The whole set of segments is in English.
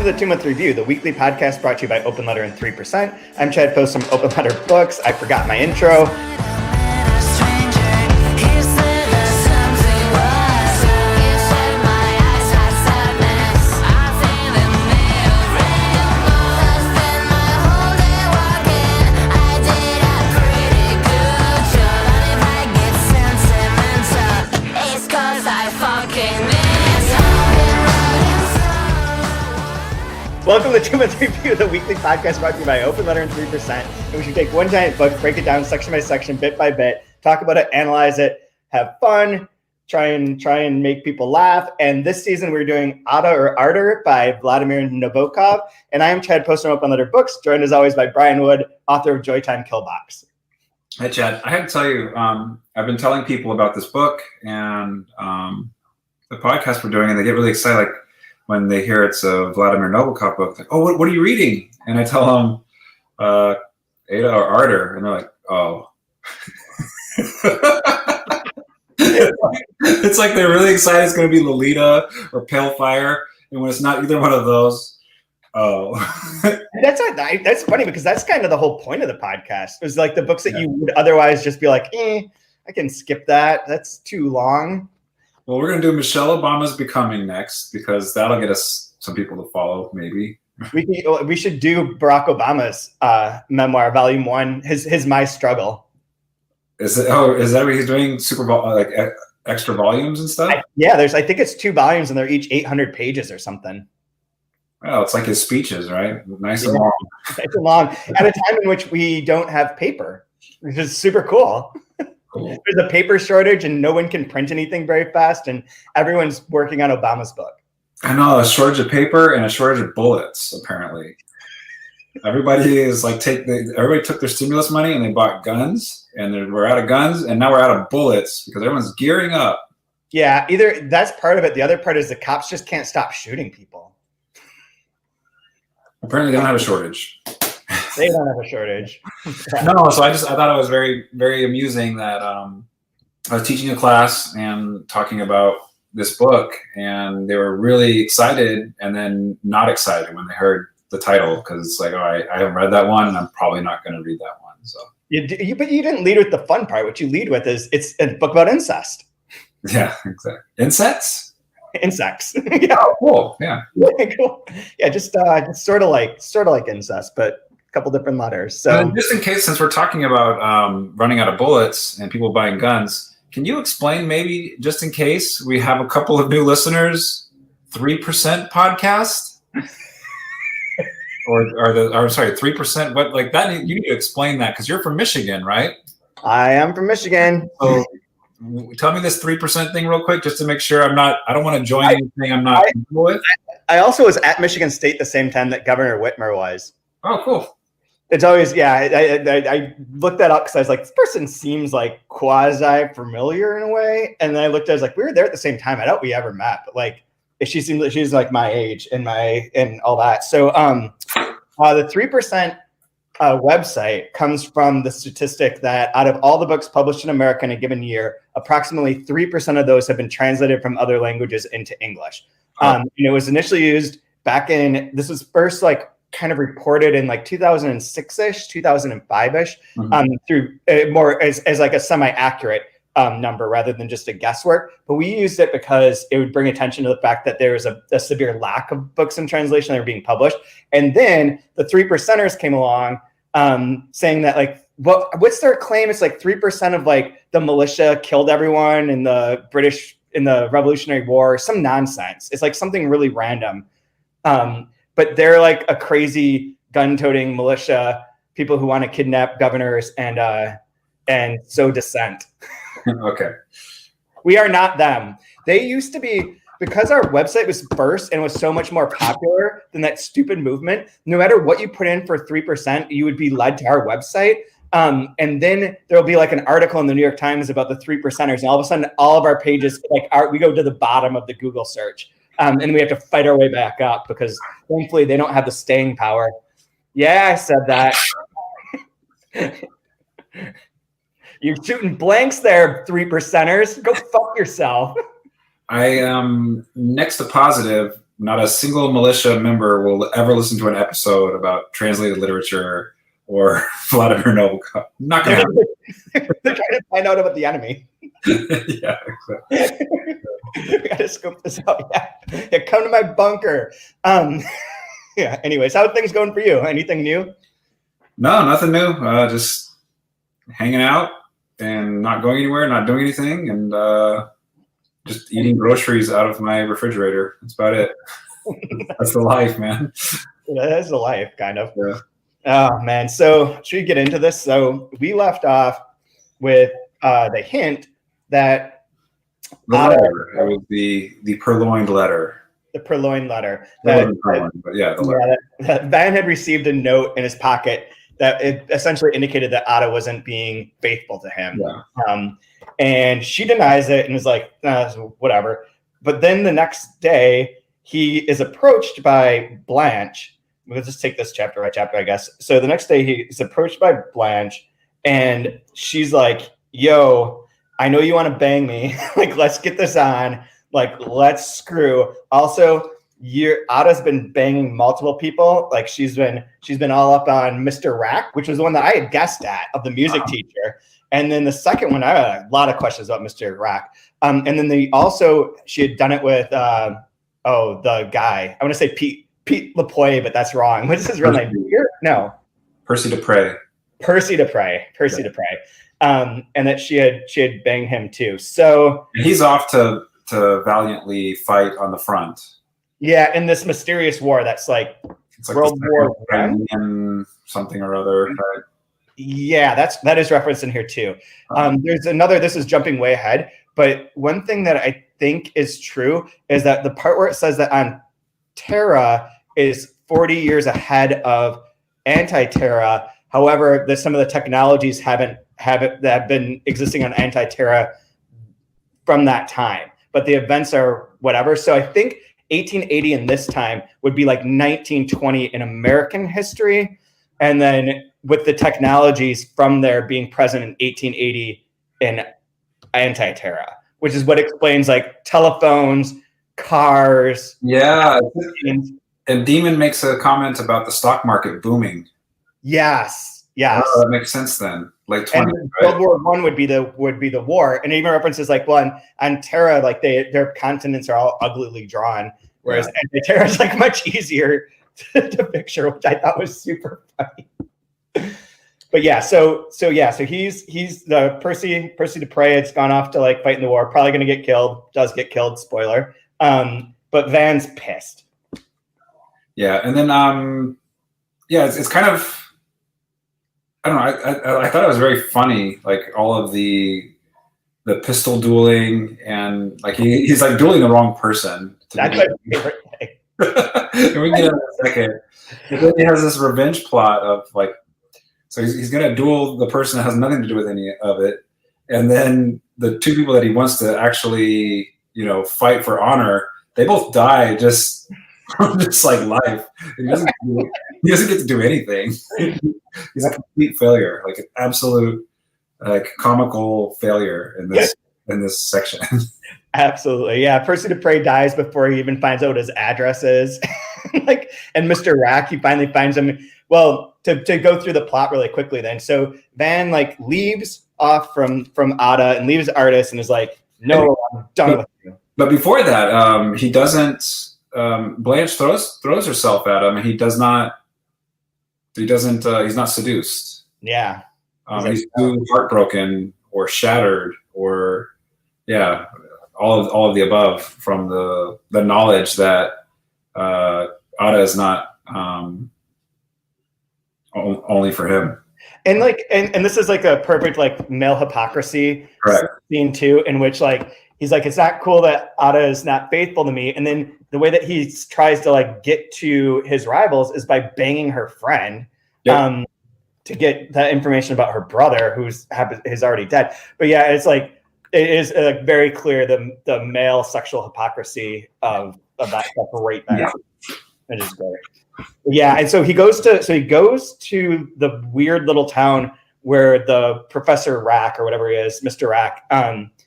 Welcome to the 2-Month Review, the weekly podcast brought to you by Open Letter and 3%. I'm Chad Post from Open Letter Books. I forgot my intro. Welcome to the 2-Month Review, the weekly podcast brought to you by Open Letter and 3%. And we should take one giant book, break it down section by section, bit by bit, talk about it, analyze it, have fun, try and make people laugh. And this season we're doing Ardor by Vladimir Nabokov. And I am Chad Post from Open Letter Books, joined as always by Brian Wood, author of Joytime Killbox. Hi, Chad. I had to tell you, I've been telling people about this book and the podcast we're doing, and they get really excited. Like, when they hear it's a Vladimir Nabokov book, like, oh, what are you reading? And I tell them Ada or Ardor, and they're like, oh. It's like they're really excited it's going to be Lolita or Pale Fire, and when it's not either one of those, oh. That's funny because that's kind of the whole point of the podcast. It was like the books that you would otherwise just be like, I can skip that. That's too long. Well, we're going to do Michelle Obama's Becoming next because that'll get us some people to follow, maybe. We should do Barack Obama's memoir, Volume 1, his My Struggle. Is that what he's doing? Extra volumes and stuff? I think it's 2 volumes and they're each 800 pages or something. Well, it's like his speeches, right? Nice and long. Nice and long. At a time in which we don't have paper, which is super cool. Cool. There's a paper shortage and no one can print anything very fast, and everyone's working on Obama's book. I know, a shortage of paper and a shortage of bullets, apparently. Everybody is like, everybody took their stimulus money and they bought guns, and we're out of guns, and now we're out of bullets because everyone's gearing up. Yeah, either that's part of it. The other part is the cops just can't stop shooting people. Apparently they don't have a shortage. They don't have a shortage. No, so I thought it was very, very amusing that I was teaching a class and talking about this book, and they were really excited and then not excited when they heard the title because it's like, oh, I haven't read that one, and I'm probably not going to read that one. So, but you didn't lead with the fun part. What you lead with is it's a book about incest. Yeah, exactly. Insects. Yeah. Oh, cool. Yeah. Cool. Yeah, just sort of like incest, but a couple different letters. So just in case, since we're talking about running out of bullets and people buying guns, can you explain maybe, just in case we have a couple of new listeners, 3% podcast? or 3%, but like that, you need to explain that because you're from Michigan, right? I am from Michigan. So tell me this 3% thing real quick, just to make sure I don't want to join anything I'm not comfortable with. I also was at Michigan State the same time that Governor Whitmer was. Oh, cool. It's always, I looked that up because I was like, this person seems like quasi-familiar in a way. And then I looked, I was like, we were there at the same time. I doubt we ever met, but like, she seems like she's like my age and all that. So the 3% website comes from the statistic that out of all the books published in America in a given year, approximately 3% of those have been translated from other languages into English. And it was initially used this was first like kind of reported in like 2006-ish, 2005-ish, through more as like a semi-accurate number rather than just a guesswork. But we used it because it would bring attention to the fact that there was a severe lack of books in translation that were being published. And then the 3%ers came along saying that like, what's their claim? It's like 3% of like the militia killed everyone in the Revolutionary War, some nonsense. It's like something really random. But they're like a crazy gun-toting militia, people who want to kidnap governors and sow dissent. Okay. We are not them. They used to be, because our website was first and was so much more popular than that stupid movement, no matter what you put in for 3%, you would be led to our website. And then there'll be like an article in the New York Times about the 3%ers. And all of a sudden, all of our pages, we go to the bottom of the Google search. And we have to fight our way back up because thankfully they don't have the staying power. Yeah, I said that. You're shooting blanks there, 3%ers. Go fuck yourself. I am next to positive not a single militia member will ever listen to an episode about translated literature or Vladimir Nabokov. Not gonna happen. They're trying to find out about the enemy. Yeah, exactly. We gotta scope this out. Yeah, come to my bunker. Yeah. Anyways, how are things going for you? Anything new? No, nothing new. Just hanging out and not going anywhere, not doing anything, and just eating groceries out of my refrigerator. That's about it. That's the life, man. That's the life, kind of. Yeah. Oh man. So should we get into this? So we left off with the hint that The letter. It was the purloined letter. The purloined letter. Purloined, but yeah, the letter. That Van had received a note in his pocket that it essentially indicated that Ada wasn't being faithful to him. Yeah. And she denies it and is like, whatever. But then the next day, he is approached by Blanche. We'll just take this chapter by chapter, I guess. So the next day, he's approached by Blanche, and she's like, yo, I know you want to bang me. Like, let's get this on. Like, let's screw. Also, Ada's been banging multiple people. Like, she's been all up on Mr. Rack, which was the one that I had guessed at of the music teacher. And then the second one, I had a lot of questions about Mr. Rack. And then she had done it with the guy. I want to say Pete Lapoy, but that's wrong. What's his real name? No. Percy Dupre. Percy Dupre. And that she had banged him too. So he's off to valiantly fight on the front. Yeah, in this mysterious war that's like World War I, something or other. Right? Yeah, that is referenced in here too. There's another. This is jumping way ahead, but one thing that I think is true is that the part where it says that on Terra is 40 years ahead of anti-Terra. However, some of the technologies that have been existing on anti-Terra from that time, but the events are whatever. So I think 1880 in this time would be like 1920 in American history, and then with the technologies from there being present in 1880 in anti-Terra, which is what explains like telephones, cars. Yeah. And Demon makes a comment about the stock market booming. Yes. Oh, that makes sense then. Like 20, and World War I would be the war, and it even references like, well, on Terra, like their continents are all uglily drawn, whereas anti-Terra is like much easier to picture, which I thought was super funny. But yeah, so he's the Percy Dupre. It's gone off to like fight in the war. Probably going to get killed. Does get killed. Spoiler. But Van's pissed. Yeah, and then it's kind of. I don't know. I thought it was very funny, like all of the pistol dueling, and like he's like dueling the wrong person. That's my favorite thing. And we can get in a second. But then he has this revenge plot of like, so he's gonna duel the person that has nothing to do with any of it, and then the two people that he wants to actually, fight for honor, they both die just like life. He doesn't get to do anything. He's a complete failure, like an absolute comical failure in this section. Absolutely, yeah. Percy Dupre dies before he even finds out what his address is. And Mr. Rack, he finally finds him. Well, to go through the plot really quickly, then. So Van leaves off from Ada and leaves Artis and is like, "No, I'm done with you." But before that, he doesn't. Blanche throws herself at him, and he does not. He doesn't. He's not seduced. Yeah. He's too heartbroken or shattered, or all of the above from the knowledge that Ada is not only for him. And and this is like a perfect male hypocrisy scene too, in which he's like, it's not cool that Ada is not faithful to me. And then the way that he tries to get to his rivals is by banging her friend to get that information about her brother who's already dead. But yeah, it's it is very clear the male sexual hypocrisy of that stuff right there. Yeah. It is great. Yeah, and so he goes to the weird little town where the Professor Rack or whatever he is, Mr. Rack,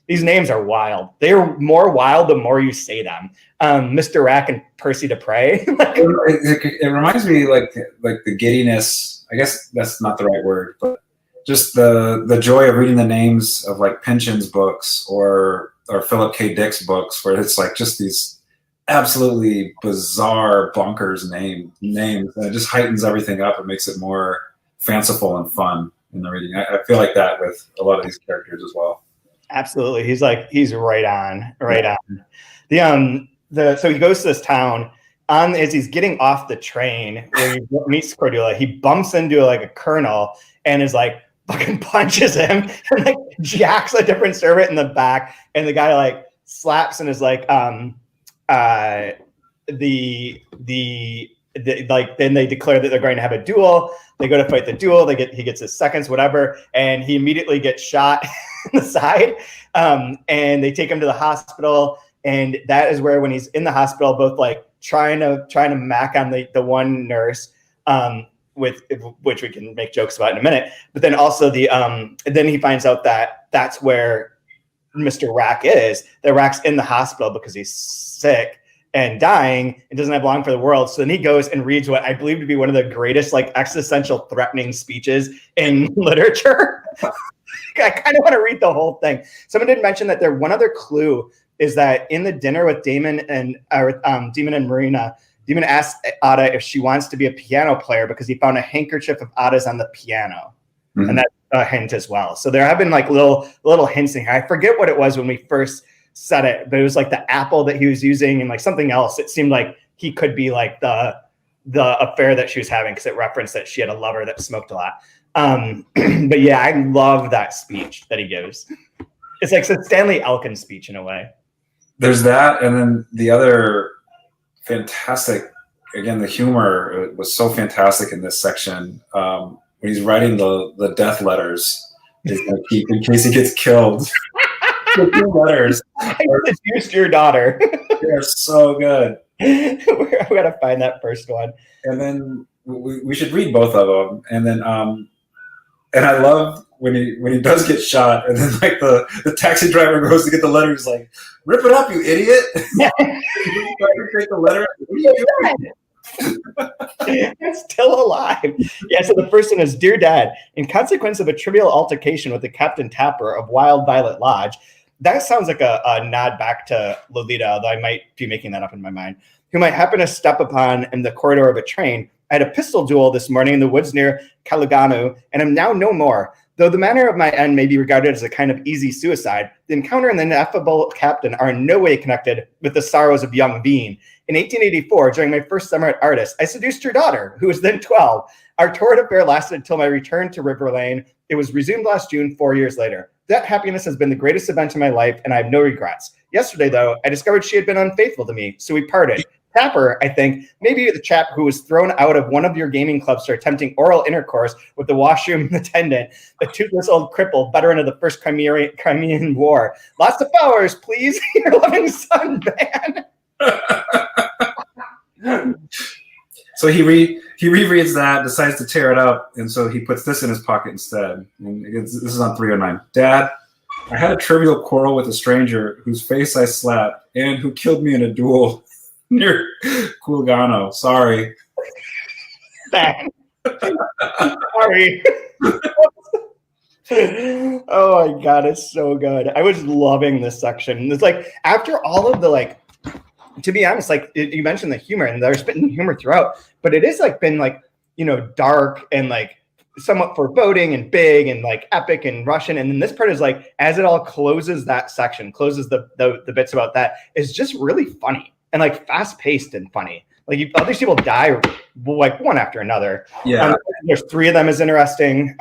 these names are wild. They're more wild the more you say them. Mr. Rack and Percy Dupre. It reminds me like the giddiness. I guess that's not the right word, but just the joy of reading the names of like Pynchon's books or Philip K. Dick's books, where it's like just these absolutely bizarre bonkers names, and it just heightens everything up. It makes it more fanciful and fun in the reading. I feel like that with a lot of these characters as well. Absolutely. He's right on. So he goes to this town as he's getting off the train where he meets Cordelia, he bumps into like a colonel and is like fucking punches him and like jacks a different servant in the back, and the guy like slaps and is like then they declare that they're going to have a duel. They go to fight the duel. He gets his seconds, whatever, and he immediately gets shot in the side. And they take him to the hospital, and that is where, when he's in the hospital, both like trying to mac on the one nurse, with which we can make jokes about in a minute, but then also then he finds out that that's where Mr. Rack is. That Rack's in the hospital because he's sick and dying and doesn't have long for the world. So then he goes and reads what I believe to be one of the greatest like existential threatening speeches in literature. I kind of want to read the whole thing. Someone did mention that one other clue is that in the dinner with Damon and Marina, Damon asked Ada if she wants to be a piano player because he found a handkerchief of Ada's on the piano. Mm-hmm. And that's a hint as well. So there have been like little hints in here. I forget what it was when we first said it, but it was like the apple that he was using and like something else. It seemed like he could be like the affair that she was having, because it referenced that she had a lover that smoked a lot. But yeah, I love that speech that he gives. It's like a Stanley Elkin speech in a way. There's that, and then the other fantastic, again, the humor was so fantastic in this section. When he's writing the death letters, he's gonna keep in case he gets killed. The 2 letters. I seduced your daughter. They're so good. We gotta find that first one. And then we should read both of them. And then and I love when he does get shot, and then like the taxi driver goes to get the letter. He's like, "Rip it up, you idiot!" Take the letter. What are you doing? It's still alive. Yeah, so the first one is, "Dear Dad, in consequence of a trivial altercation with the Captain Tapper of Wild Violet Lodge," that sounds like a nod back to Lolita, although I might be making that up in my mind, "whom I happen to step upon in the corridor of a train. I had a pistol duel this morning in the woods near Kaluganu, and am now no more. Though the manner of my end may be regarded as a kind of easy suicide, the encounter and the ineffable captain are in no way connected with the sorrows of young Bean. In 1884, during my first summer at Artis, I seduced your daughter, who was then 12. Our torrid affair lasted until my return to River Lane. It was resumed last June, 4 years later. That happiness has been the greatest event in my life, and I have no regrets. Yesterday, though, I discovered she had been unfaithful to me, so we parted. Tapper, I think, maybe the chap who was thrown out of one of your gaming clubs for attempting oral intercourse with the washroom attendant, a toothless old cripple, veteran of the First Crimean War. Lots of flowers, please. Your loving son, man." So he rereads that, decides to tear it up, and so he puts this in his pocket instead. And this is on 309. "Dad, I had a trivial quarrel with a stranger whose face I slapped and who killed me in a duel near Kulgano. Sorry." Sorry. Oh my God, it's so good. I was loving this section. It's like, after all of the, like, to be honest, like you mentioned the humor, and there's been humor throughout, but it is like been like, dark and like somewhat foreboding and big and like epic and Russian. And then this part is like, as it all closes that section, closes the bits about that, is just really funny and like fast paced and funny. Like all these people die like one after another. Yeah. There's 3 of them is interesting.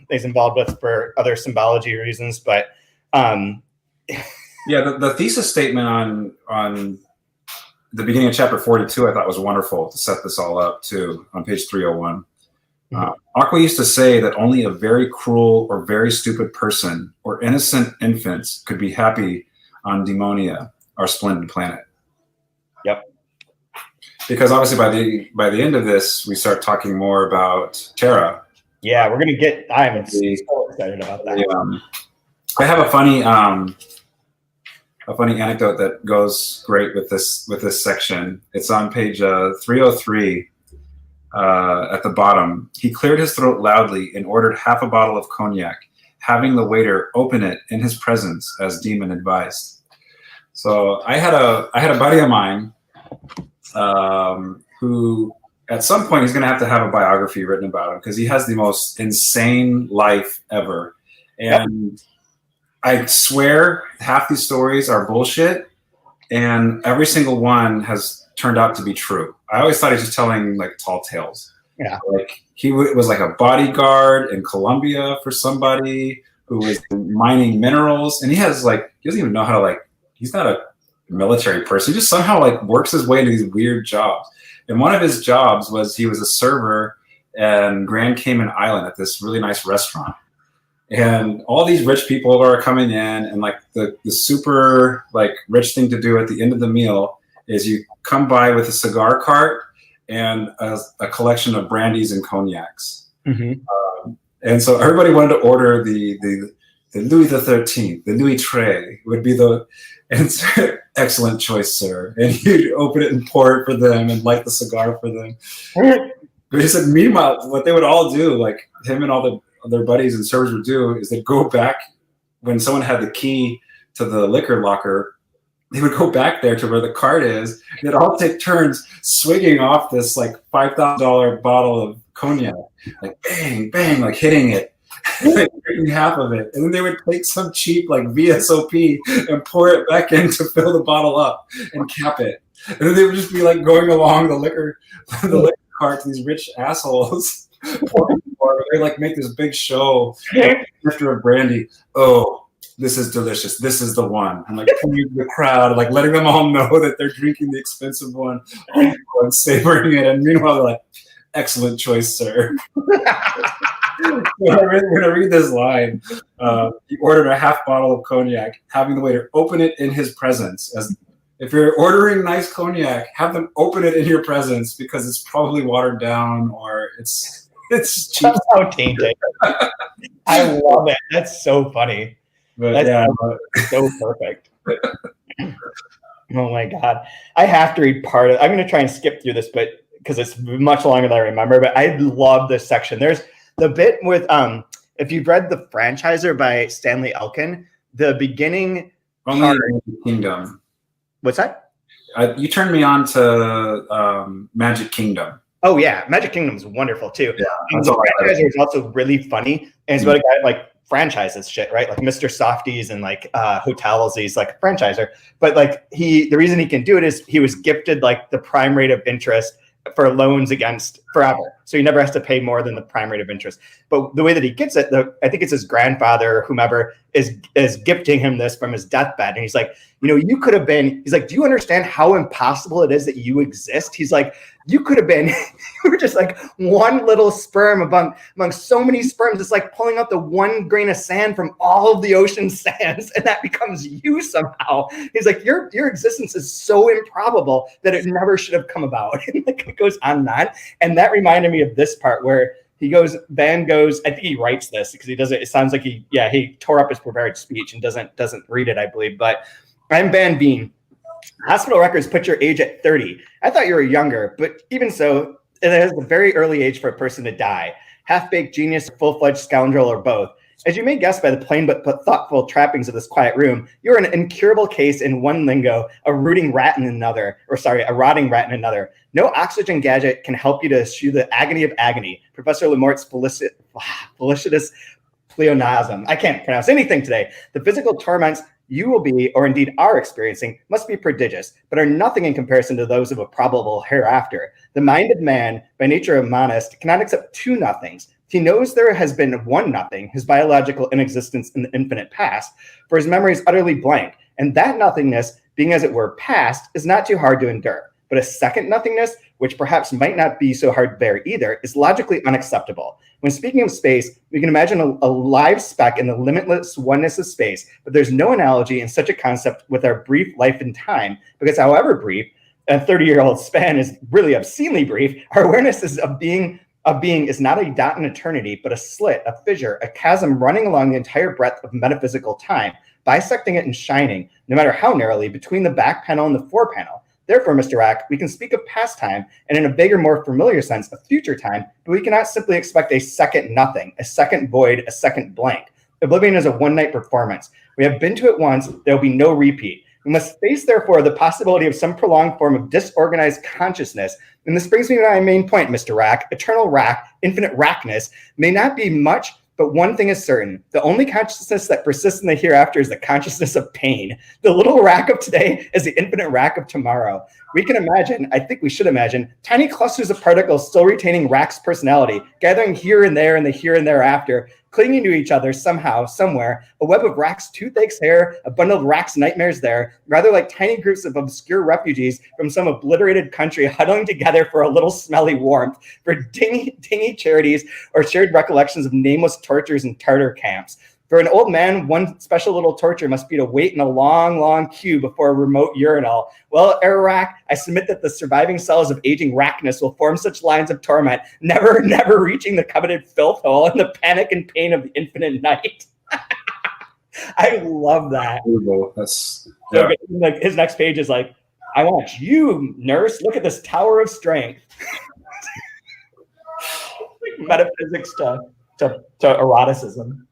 He's involved with for other symbology reasons, but yeah, the thesis statement on the beginning of chapter 42, I thought was wonderful to set this all up too, on page 301. Aqua used to say that only a very cruel or very stupid person or innocent infants could be happy on Demonia, our splendid planet. Yep. Because obviously by the end of this, we start talking more about Terra Yeah, we're gonna get. I'm so excited about that. I have a funny anecdote that goes great with this section. It's on page 303 at the bottom. He cleared his throat loudly and ordered half a bottle of cognac, having the waiter open it in his presence, as Demon advised. So I had a buddy of mine who, at some point, he's going to have a biography written about him because he has the most insane life ever. And I swear half these stories are bullshit, and every single one has turned out to be true. I always thought he was just telling like tall tales. Yeah, like he was like a bodyguard in Colombia for somebody who was mining minerals, and he doesn't even know how to he's not a military person. He just somehow works his way into these weird jobs. And one of his jobs was he was a server in Grand Cayman Island at this really nice restaurant. And all these rich people are coming in, and the super rich thing to do at the end of the meal is you come by with a cigar cart and a collection of brandies and cognacs. Mm-hmm. And so everybody wanted to order the Louis XIII, the Louis Tray would be excellent choice, sir. And you'd open it and pour it for them and light the cigar for them. But he said, meanwhile, what they would all do, him and all their buddies and servers would do, is they'd go back when someone had the key to the liquor locker. They would go back there to where the cart is. And they'd all take turns swigging off this $5,000 bottle of cognac, bang, bang, hitting it. Drinking half of it, and then they would take some cheap VSOP and pour it back in to fill the bottle up and cap it. And then they would just be going along the liquor cart to these rich assholes. They make this big show after a brandy. Oh, this is delicious. This is the one. And the crowd, letting them all know that they're drinking the expensive one, and savoring it. And meanwhile, they're excellent choice, sir. When I read this line, he ordered a half bottle of cognac, having the waiter open it in his presence. As if you're ordering nice cognac, have them open it in your presence because it's probably watered down or it's cheap. That's so tainted. I love it. That's so funny. But that's so perfect. Oh my God. I have to read part of it. I'm going to try and skip through this, but because it's much longer than I remember, but I love this section. There's the bit with, if you've read The Franchiser by Stanley Elkin, the beginning part, Kingdom. What's that? You turned me on to Magic Kingdom. Oh yeah, Magic Kingdom is wonderful too. Yeah, The Franchiser is also really funny, and it's about a guy franchises shit, right? Mr. Softies and hotels. He's a franchiser, but the reason he can do it is he was gifted the prime rate of interest for loans against forever. So he never has to pay more than the prime rate of interest. But the way that he gets it, I think it's his grandfather or whomever is gifting him this from his deathbed. And he's you could have been, he's do you understand how impossible it is that you exist? He's you could have been, you were just one little sperm among so many sperms. It's pulling out the one grain of sand from all of the ocean sands, and that becomes you somehow. He's your existence is so improbable that it never should have come about. And it goes on and on. And that reminded me of this part where Van goes, I think he writes this because he doesn't, it sounds like he tore up his prepared speech and doesn't read it, I believe. But I'm Van Bean. Hospital records put your age at 30. I thought you were younger, but even so, it is a very early age for a person to die. Half-baked genius, full-fledged scoundrel, or both. As you may guess by the plain but thoughtful trappings of this quiet room, you're an incurable case in one lingo, a rotting rat in another. No oxygen gadget can help you to eschew the agony of agony. Professor Lemort's felicitous pleonasm. I can't pronounce anything today. The physical torments you will be, or indeed are experiencing, must be prodigious, but are nothing in comparison to those of a probable hereafter. The mind of man, by nature a monist, cannot accept two nothings. He knows there has been one nothing, his biological inexistence in the infinite past, for his memory is utterly blank, and that nothingness, being as it were past, is not too hard to endure. But a second nothingness, which perhaps might not be so hard to bear either, is logically unacceptable. When speaking of space, we can imagine a live speck in the limitless oneness of space, but there's no analogy in such a concept with our brief life and time, because however brief, a 30-year-old span is really obscenely brief, our awareness is of being of being is not a dot in eternity, but a slit, a fissure, a chasm running along the entire breadth of metaphysical time, bisecting it and shining, no matter how narrowly, between the back panel and the fore panel. Therefore, Mr. Rack, we can speak of past time, and in a bigger, more familiar sense, of future time, but we cannot simply expect a second nothing, a second void, a second blank. Oblivion is a one-night performance. We have been to it once, there will be no repeat. We must face, therefore, the possibility of some prolonged form of disorganized consciousness. And this brings me to my main point, Mr. Rack. Eternal Rack, infinite Rackness, may not be much, but one thing is certain. The only consciousness that persists in the hereafter is the consciousness of pain. The little rack of today is the infinite rack of tomorrow. We can imagine, I think we should imagine, tiny clusters of particles still retaining Rack's personality, gathering here and there in the here and thereafter, clinging to each other somehow, somewhere, a web of Rack's toothaches here, a bundle of Rack's nightmares there, rather like tiny groups of obscure refugees from some obliterated country huddling together for a little smelly warmth, for dingy charities or shared recollections of nameless tortures in Tartar camps. For an old man, one special little torture must be to wait in a long, long queue before a remote urinal. Well, Rack, I submit that the surviving cells of aging Rackness will form such lines of torment, never reaching the coveted filth hole in the panic and pain of the infinite night. I love that. That's so like his next page is like, I want you, nurse. Look at this tower of strength. Like metaphysics to eroticism.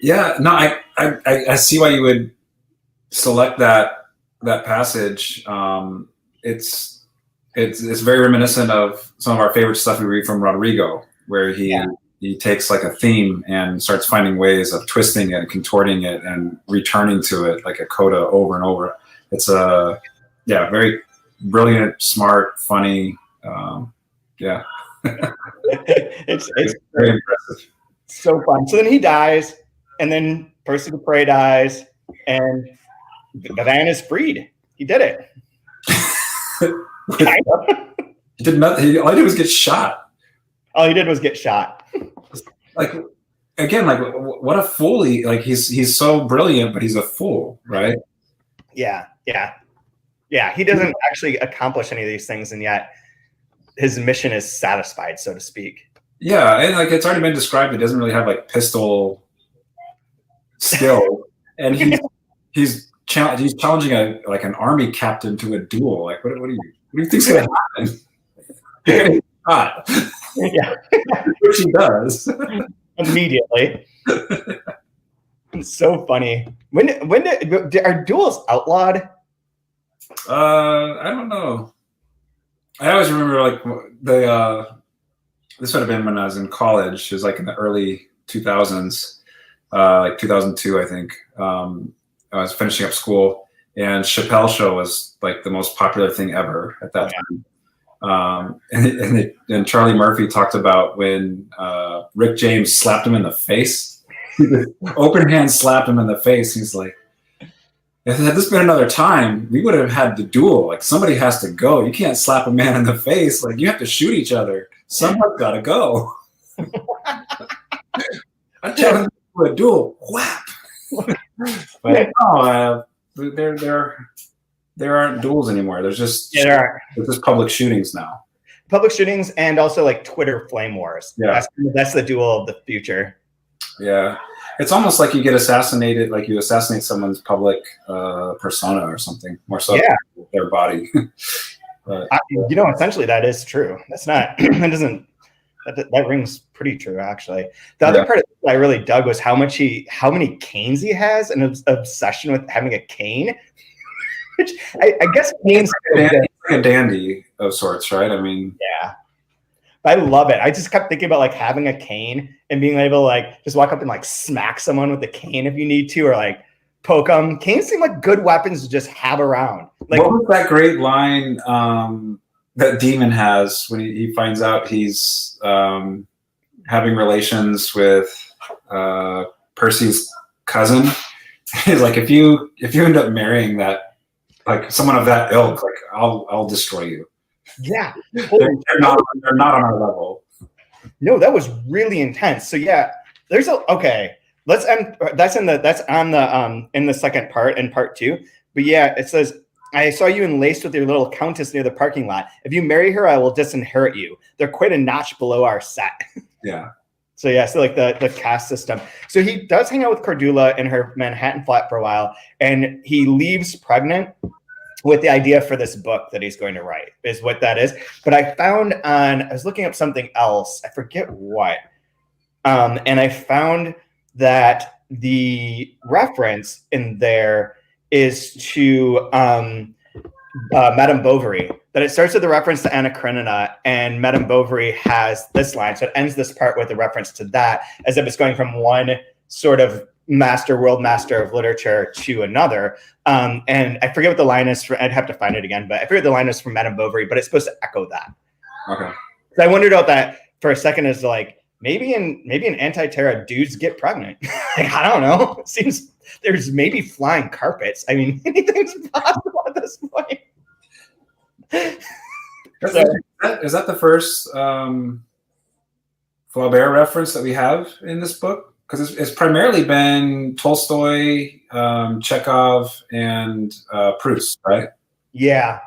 Yeah, no, I see why you would select that passage. It's very reminiscent of some of our favorite stuff we read from Rodrigo, where he takes like a theme and starts finding ways of twisting it and contorting it and returning to it like a coda over and over. It's a very brilliant, smart, funny. It's very impressive. So fun. So then he dies. And then Percy the Prey dies, and Van is freed. He did it. Kind of. He did nothing. All he did was get shot. All he did was get shot. Like, again, like what a fool he! Like he's so brilliant, but he's a fool, right? Yeah. He doesn't actually accomplish any of these things, and yet his mission is satisfied, so to speak. Yeah, and like it's already been described. He doesn't really have like pistol skill, and he's challenging an army captain to a duel. Like, what do you think's gonna happen? You're gonna get shot. Yeah, which he does immediately. It's so funny. When are duels outlawed? I don't know. I always remember like this would have been when I was in college. It was like in the early 2000s. Like 2002, I think. I was finishing up school, and Chappelle Show was like the most popular thing ever at that time. And Charlie Murphy talked about when Rick James slapped him in the face. Open hand slapped him in the face. He's like, if had this been another time, we would have had the duel. Like somebody has to go. You can't slap a man in the face. Like you have to shoot each other. Someone's got to go. I'm telling you. A duel, whap! But no, there aren't duels anymore. There's just there's just public shootings now. Public shootings and also like Twitter flame wars. Yeah, that's the duel of the future. Yeah, it's almost like you get assassinated, like you assassinate someone's public persona or something. More so, with their body. But, essentially that is true. That's not. It doesn't. That rings pretty true, actually. The other part that I really dug was how many canes he has, and his obsession with having a cane. Which I guess canes like a dandy of sorts, right? I mean, yeah. But I love it. I just kept thinking about like having a cane and being able to like just walk up and like smack someone with the cane if you need to, or like poke them. Canes seem like good weapons to just have around. Like, what was that great line that Demon has when he finds out he's having relations with Percy's cousin? He's like, if you end up marrying that, like someone of that ilk, like I'll destroy you. Yeah, they're not on our level. No, that was really intense. So yeah, there's let's end. That's on the in the second part, in part 2. But yeah, it says I saw you enlaced with your little countess near the parking lot. If you marry her, I will disinherit you. They're quite a notch below our set. Yeah. So yeah, so like the caste system. So he does hang out with Cordula in her Manhattan flat for a while, and he leaves pregnant with the idea for this book that he's going to write, is what that is. But I was looking up something else, I forget what, and I found that the reference in there is to Madame Bovary, that it starts with a reference to Anna Karenina, and Madame Bovary has this line. So it ends this part with a reference to that, as if it's going from one sort of world master of literature to another. And I forget what the line is I'd have to find it again, but I forget the line is from Madame Bovary, but it's supposed to echo that. Okay. So I wondered about that for a second, is like, maybe in anti-Terra, dudes get pregnant. Like, I don't know. It seems there's maybe flying carpets. I mean, anything's possible at this point. Is that the first Flaubert reference that we have in this book? Because it's primarily been Tolstoy, Chekhov, and Proust, right? Yeah.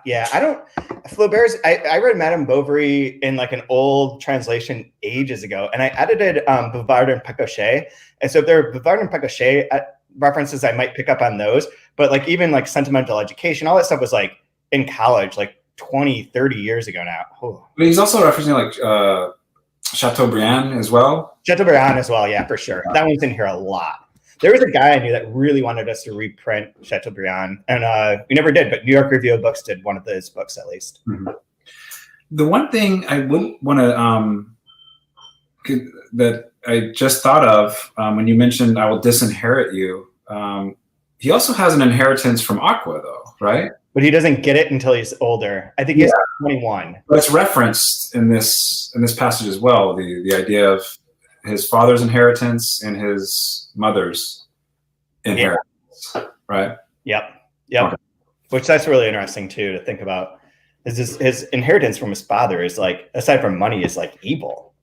Flaubert's. I read Madame Bovary in like an old translation ages ago, and I edited Bouvard and Pécuchet. And so if there are Bouvard and Pécuchet references, I might pick up on those. But like even like Sentimental Education, all that stuff was like in college, like 20, 30 years ago now. Oh. But he's also referencing like Chateaubriand as well. Chateaubriand as well, yeah, for sure. That one's in here a lot. There was a guy I knew that really wanted us to reprint Chateaubriand, and we never did, but New York Review of Books did one of those books at least. Mm-hmm. The one thing I would want to that I just thought of when you mentioned I will disinherit you, he also has an inheritance from Aqua, though, right? But he doesn't get it until he's older. I think he's 21. But it's referenced in this passage as well. The idea of his father's inheritance and his mother's inheritance, right? Yep. Okay. Which that's really interesting too to think about. His inheritance from his father is like, aside from money, is like evil.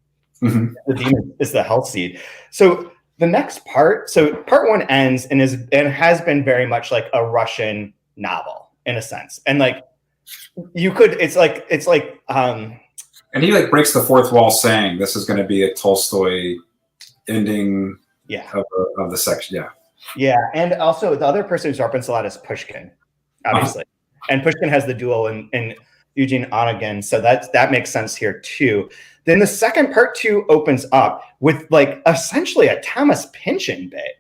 Mm-hmm. The demon is the health seed. So the next part, so part one ends and has been very much like a Russian novel in a sense, and like it's like and he like breaks the fourth wall, saying this is going to be a Tolstoy ending, of the section, and also the other person who's referenced a lot is Pushkin, obviously, and Pushkin has the duel in Eugene Onegin, so that makes sense here too. Then the second part two opens up with like essentially a Thomas Pynchon bit.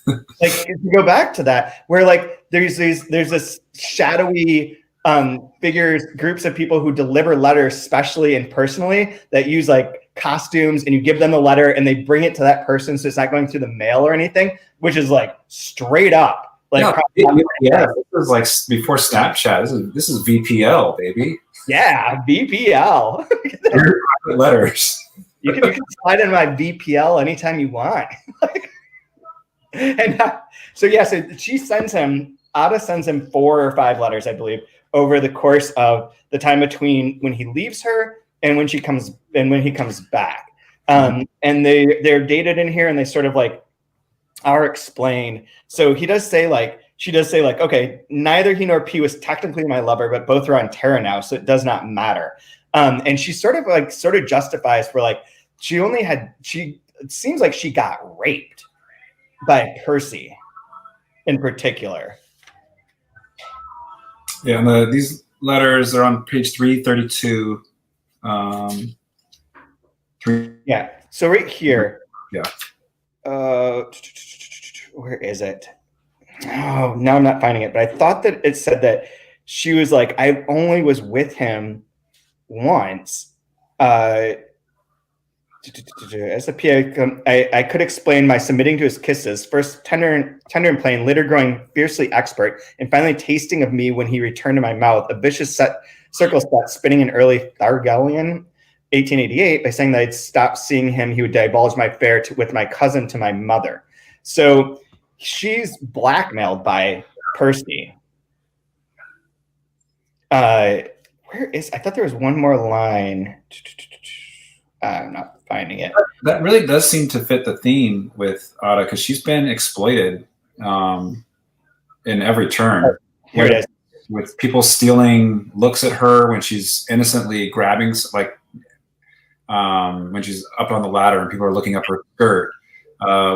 Like if you go back to that, where like there's this shadowy groups of people who deliver letters specially and personally that use like costumes, and you give them the letter and they bring it to that person, so it's not going through the mail or anything, which is like straight up like this is like before Snapchat. This is VPL, baby. Yeah, VPL. Letters. You can slide in my VPL anytime you want. And so she sends him. Ada sends him 4 or 5 letters, I believe, over the course of the time between when he leaves her and when he comes back. And they're dated in here, and they sort of like are explained. So she does say like, okay, neither he nor P was technically my lover, but both are on Terra now, so it does not matter. And she sort of justifies for like, it seems like she got raped by Percy in particular. Yeah, and these letters are on page 332. Yeah, so right here. Yeah. Where is it? Oh, now I'm not finding it, but I thought that it said that she was like, I only was with him once. As a PA, I could explain my submitting to his kisses, first tender and plain, later growing fiercely expert, and finally tasting of me when he returned to my mouth, a vicious circle set spinning in early Thargelian, 1888, by saying that I'd stop seeing him, he would divulge my affair with my cousin to my mother. So she's blackmailed by Percy. I thought there was one more line. I'm not finding it. That really does seem to fit the theme with Ada, because she's been exploited in every turn. Here it is. with people stealing looks at her when she's innocently grabbing, like when she's up on the ladder and people are looking up her skirt,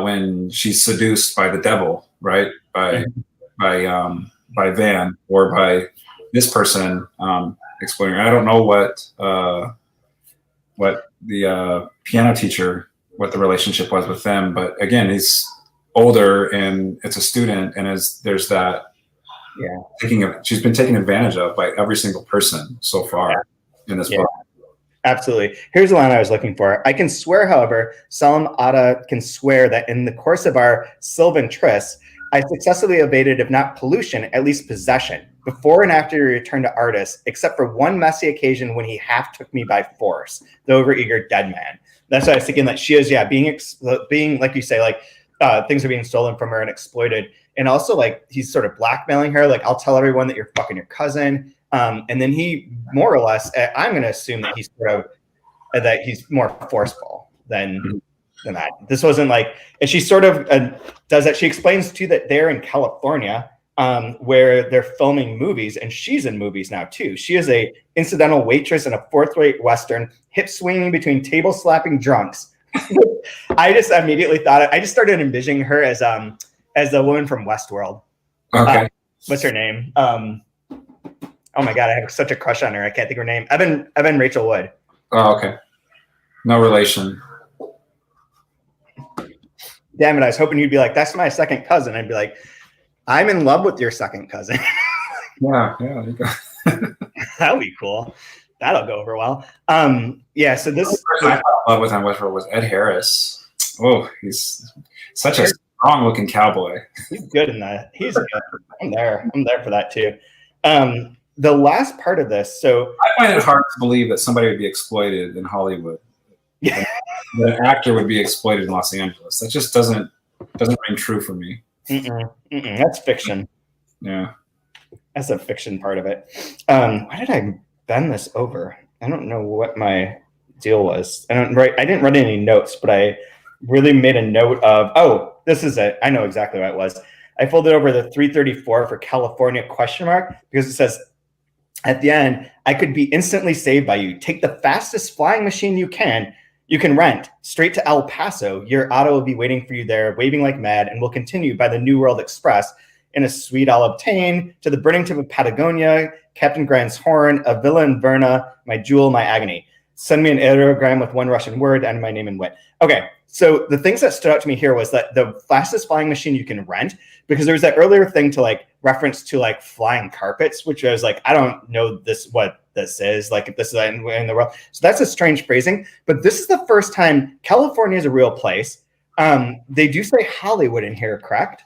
when she's seduced by the devil, right? By Van, or by this person exploring. I don't know what the piano teacher, what the relationship was with them, but again, he's older and it's a student, and there's that. Yeah, she's been taken advantage of by every single person so far in this book. Absolutely. Here's the line I was looking for. I can swear, however, Salam Ada can swear that in the course of our Sylvan tryst, I successfully evaded, if not pollution, at least possession, before and after he returned to Artis, except for one messy occasion when he half took me by force, the overeager dead man. That's what I was thinking, that she is, being like you say, like things are being stolen from her and exploited. And also, like, he's sort of blackmailing her, like, I'll tell everyone that you're fucking your cousin. And then he more or less, I'm going to assume that he's sort of, that he's more forceful than that. This wasn't like, and she sort of does that. She explains too that they're in California, where they're filming movies, and she's in movies now too. She is a incidental waitress in a fourth-rate Western, hip swinging between table slapping drunks. I just immediately thought, I just started envisioning her as the woman from Westworld. Okay. What's her name? Oh my God, I have such a crush on her. I can't think of her name. Evan Rachel Wood. Oh, okay. No relation. Damn it, I was hoping you'd be like, that's my second cousin. I'd be like, I'm in love with your second cousin. Yeah, there you go. That'll be cool. That'll go over well. Yeah, so this... The person I fell in love with on Westworld was Ed Harris. Oh, he's such a strong-looking cowboy. He's good in that. He's good. I'm there for that too. The last part of this, so... I find it hard to believe that somebody would be exploited in Hollywood. That an actor would be exploited in Los Angeles. That just doesn't ring true for me. That's fiction. Yeah. That's a fiction part of it. Why did I bend this over? I don't know what my deal was. I didn't write any notes, but I really made a note of, oh, this is it. I know exactly what it was. I folded over the 334 for California ? Because it says, at the end, I could be instantly saved by you. Take the fastest flying machine you can rent straight to El Paso. Your auto will be waiting for you there, waving like mad, and will continue by the New World Express. In a suite I'll obtain, to the burning tip of Patagonia, Captain Grant's horn, a villa in Verna, my jewel, my agony. Send me an aerogram with one Russian word and my name and wit. Okay, so the things that stood out to me here was that the fastest flying machine you can rent, because there was that earlier thing to like reference to like flying carpets, which I was like, I don't know what this is, like if this is in the world. So that's a strange phrasing, but this is the first time California is a real place. They do say Hollywood in here, correct?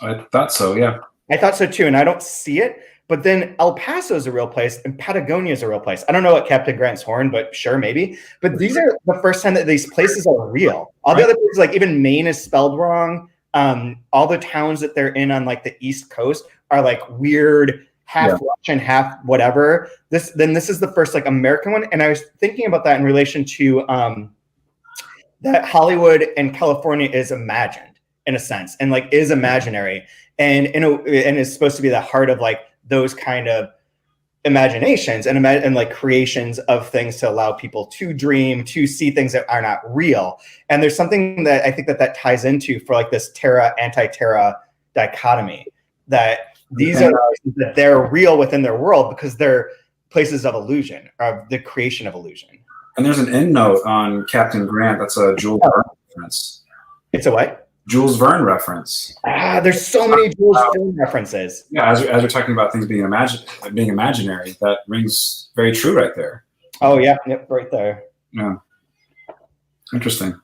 I thought so, yeah. I thought so too, and I don't see it. But then El Paso is a real place, and Patagonia is a real place. I don't know what Captain Grant's horn, but sure, maybe. But these are the first time that these places are real. All the other places, like even Maine is spelled wrong. All the towns that they're in on like the East Coast are like weird, half Russian, half whatever. This is the first like American one. And I was thinking about that in relation to that Hollywood and California is imagined in a sense, and like is imaginary, and is supposed to be the heart of like those kind of imaginations and like creations of things to allow people to dream, to see things that are not real. And there's something that I think that ties into for like this Terra anti-Terra dichotomy, that these are that they're real within their world because they're places of illusion, of the creation of illusion. And there's an end note on Captain Grant. That's a Jules Verne reference. It's a what? Jules Verne reference. There's so many Jules Verne references. Yeah, as you're talking about things being imaginary, that rings very true right there. Oh yeah, yep, right there. Yeah, interesting.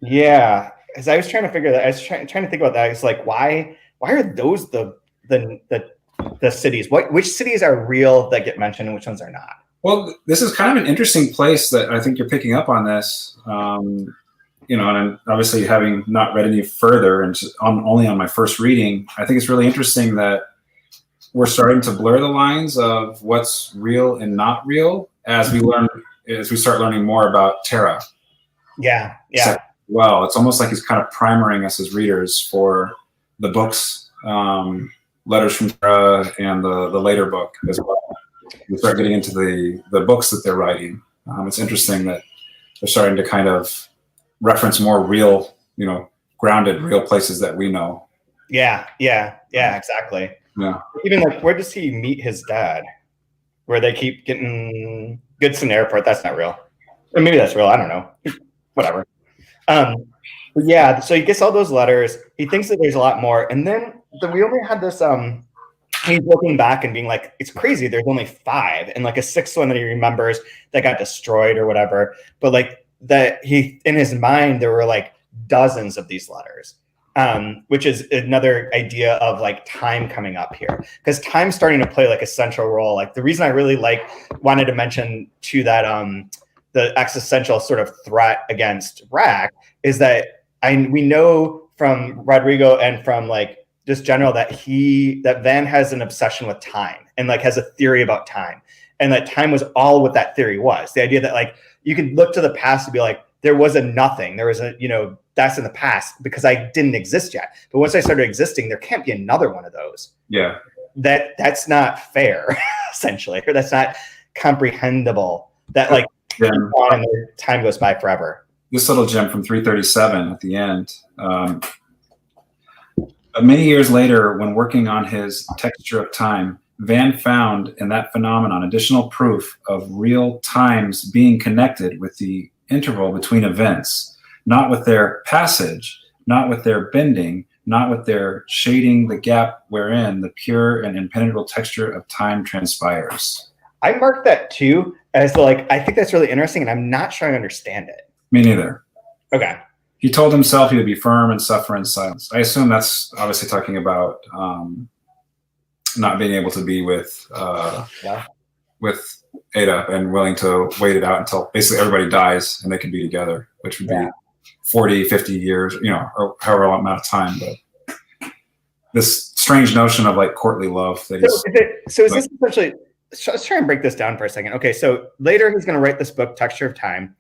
Yeah, as I was trying to figure that, I was trying to think about that. It's like, why are those the cities? Which cities are real that get mentioned and which ones are not? Well, this is kind of an interesting place that I think you're picking up on this. And I'm obviously having not read any further and only on my first reading, I think it's really interesting that we're starting to blur the lines of what's real and not real as we start learning more about Terra. Yeah. Well, it's almost like he's kind of primering us as readers for the books, Letters from Terra and the later book as well. We start getting into the books that they're writing. It's interesting that they're starting to kind of reference more real, grounded, real places that we know. Yeah, exactly. Yeah. Even like, where does he meet his dad? Where they keep getting Goodson Airport. That's not real. Or maybe that's real. I don't know. Whatever. But yeah, so he gets all those letters. He thinks that there's a lot more. And then we only had this, he's looking back and being like, it's crazy. There's only 5. And like a 6th one that he remembers that got destroyed or whatever. But like that in his mind, there were like dozens of these letters. Which is another idea of like time coming up here, because time's starting to play like a central role. Like the reason I really wanted to mention to that the existential sort of threat against Rack is that we know from Rodrigo and from like just general that Van has an obsession with time and like has a theory about time, and that time was all what that theory was. The idea that like you could look to the past and be like, there was a nothing, there was a, that's in the past because I didn't exist yet. But once I started existing, there can't be another one of those. Yeah. That's not fair, essentially, or that's not comprehensible. That like and time goes by forever. This little gem from 337 at the end. Many years later, when working on his Texture of Time, Van found in that phenomenon additional proof of real times being connected with the interval between events, not with their passage, not with their bending, not with their shading the gap wherein the pure and impenetrable texture of time transpires. I marked that too as like, I think that's really interesting, and I'm not sure I understand it. Me neither. Okay. He told himself he would be firm and suffer in silence. I assume that's obviously talking about not being able to be with Ada and willing to wait it out until basically everybody dies and they can be together, which would be 40, 50 years, or however long amount of time. But this strange notion of like courtly love. That is this essentially, let's try and break this down for a second. Okay, so later he's going to write this book, Texture of Time.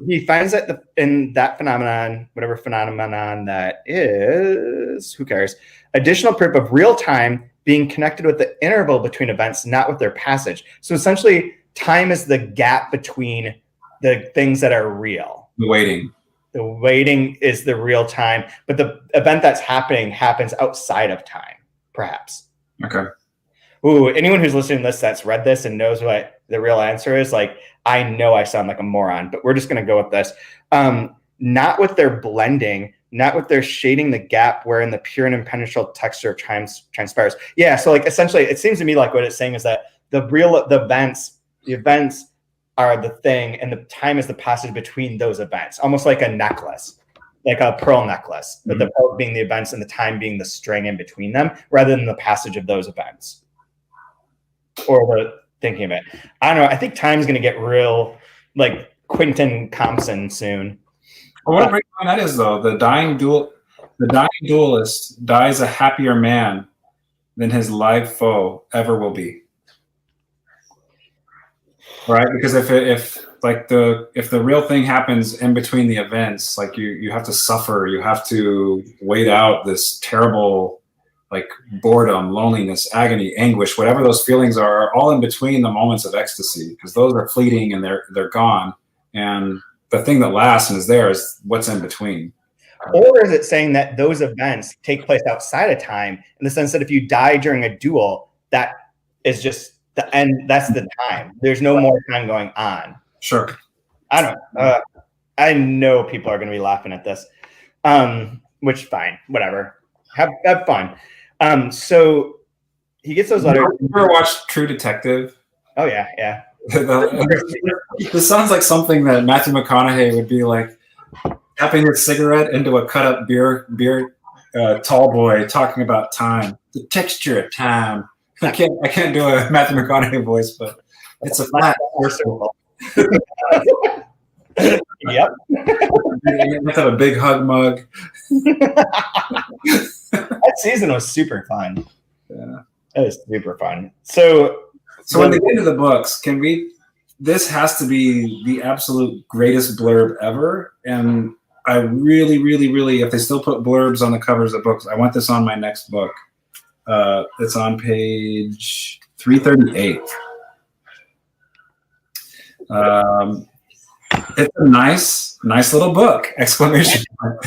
He finds that in that phenomenon, whatever phenomenon that is, who cares, additional proof of real time being connected with the interval between events, not with their passage. So essentially, time is the gap between the things that are real. The waiting. The waiting is the real time, but the event that's happening happens outside of time, perhaps. Okay. Ooh, anyone who's listening to this that's read this and knows what the real answer is, like, I know I sound like a moron, but we're just going to go with this. Not with their blending, not with their shading the gap wherein the pure and impenetrable texture transpires. Yeah, so like essentially, it seems to me like what it's saying is that the events are the thing, and the time is the passage between those events, almost like a necklace, like a pearl necklace, but the pearl being the events and the time being the string in between them, rather than the passage of those events. Or the thinking of it. I don't know. I think time's going to get real, like Quentin Compson soon. I want to break down that is though the dying duelist dies a happier man than his live foe ever will be. Right? Because if the real thing happens in between the events, like you have to suffer, you have to wait out this terrible like boredom, loneliness, agony, anguish, whatever those feelings are all in between the moments of ecstasy, because those are fleeting and they're gone. And the thing that lasts and is there is what's in between. Or is it saying that those events take place outside of time, in the sense that if you die during a duel, that is just the end, that's the time. There's no more time going on. Sure. I don't know. I know people are going to be laughing at this, which fine, whatever. Have fun. So he gets those letters. You ever watched True Detective? Oh yeah. This sounds like something that Matthew McConaughey would be like, tapping his cigarette into a cut up beer tall boy talking about time, the texture of time. I can't do a Matthew McConaughey voice, but it's a flat circle. Yep. Let's have a big hug mug. That season was super fun. Yeah. That was super fun. So when they get into the books, this has to be the absolute greatest blurb ever. And I really, really, really, if they still put blurbs on the covers of books, I want this on my next book. It's on page 338. It's a nice little book! Exclamation point.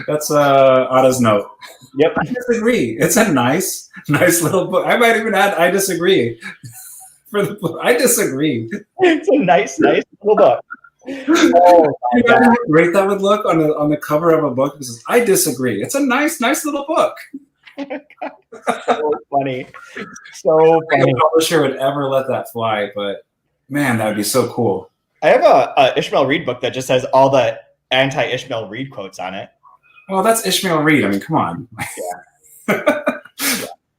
That's Ada's note. Yep. I disagree. It's a nice little book. I might even add, I disagree. For the book, I disagree. It's a nice little book. Oh my God. How great that would look on the cover of a book. It says, I disagree. It's a nice little book. So funny. So I think funny. a publisher would ever let that fly, but man, that would be so cool. I have a Ishmael Reed book that just has all the anti-Ishmael Reed quotes on it. Well, that's Ishmael Reed. I mean, come on. Yeah.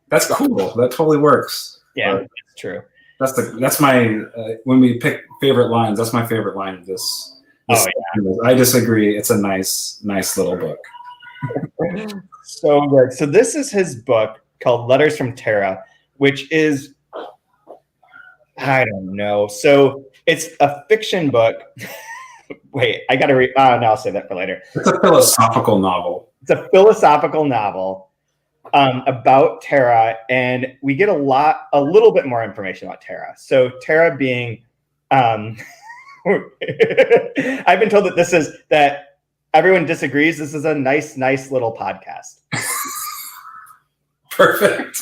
That's cool. That totally works. Yeah, But it's true. that's my when we pick favorite lines. That's my favorite line of this. Oh yeah. I disagree. It's a nice little book. So good. So this is his book called Letters from Terra, which is, I don't know. So it's a fiction book. Wait, I got to read. No, I'll save that for later. It's a philosophical novel. It's a philosophical novel about Terra, and we get a little bit more information about Terra. So Terra being, I've been told that everyone disagrees. This is a nice little podcast. Perfect.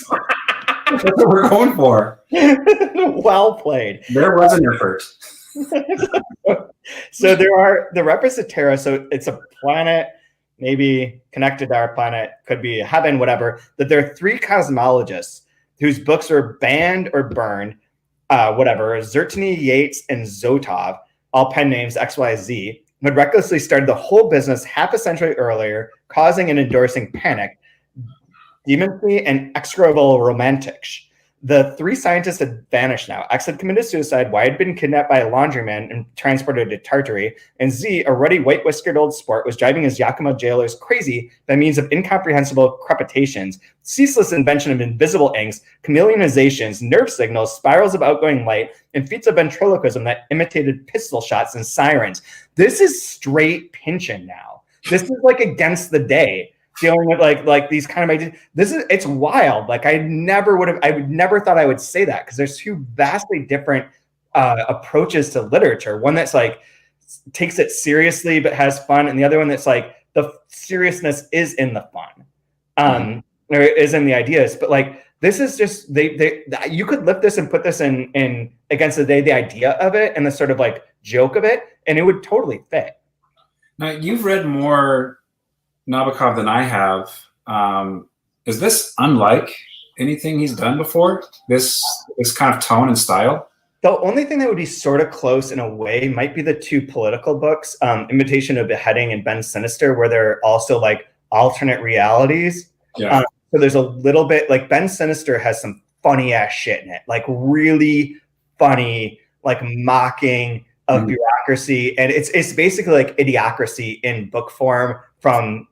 That's what we're going for. Well played. There was an effort. So there are the reference to Terra. So it's a planet, maybe connected to our planet, could be heaven, whatever. That there are 3 cosmologists whose books were banned or burned, whatever. Zertany, Yates, and Zotov, all pen names XYZ, who had recklessly started the whole business half a century earlier, causing and endorsing panic, demoncy, and execrable romantics. The 3 scientists had vanished now. X had committed suicide, Y had been kidnapped by a laundryman and transported to Tartary, and Z, a ruddy white-whiskered old sport, was driving his Yakima jailers crazy by means of incomprehensible crepitations, ceaseless invention of invisible inks, chameleonizations, nerve signals, spirals of outgoing light, and feats of ventriloquism that imitated pistol shots and sirens. This is straight Pynchon now. This is like against the day. Dealing with like these kind of ideas. It's wild. Like I would never thought I would say that, because there's 2 vastly different approaches to literature. One that's like takes it seriously but has fun, and the other one that's like the seriousness is in the fun, or is in the ideas. But like this is just you could lift this and put this in against the idea of it and the sort of like joke of it, and it would totally fit. Now you've read more Nabokov than I have. Is this unlike anything he's done before? This kind of tone and style? The only thing that would be sort of close in a way might be the 2 political books, Invitation of Beheading and Ben Sinister, where they're also like alternate realities. Yeah. So there's a little bit like Ben Sinister has some funny ass shit in it, like really funny, like mocking of bureaucracy. And it's basically like Idiocracy in book form from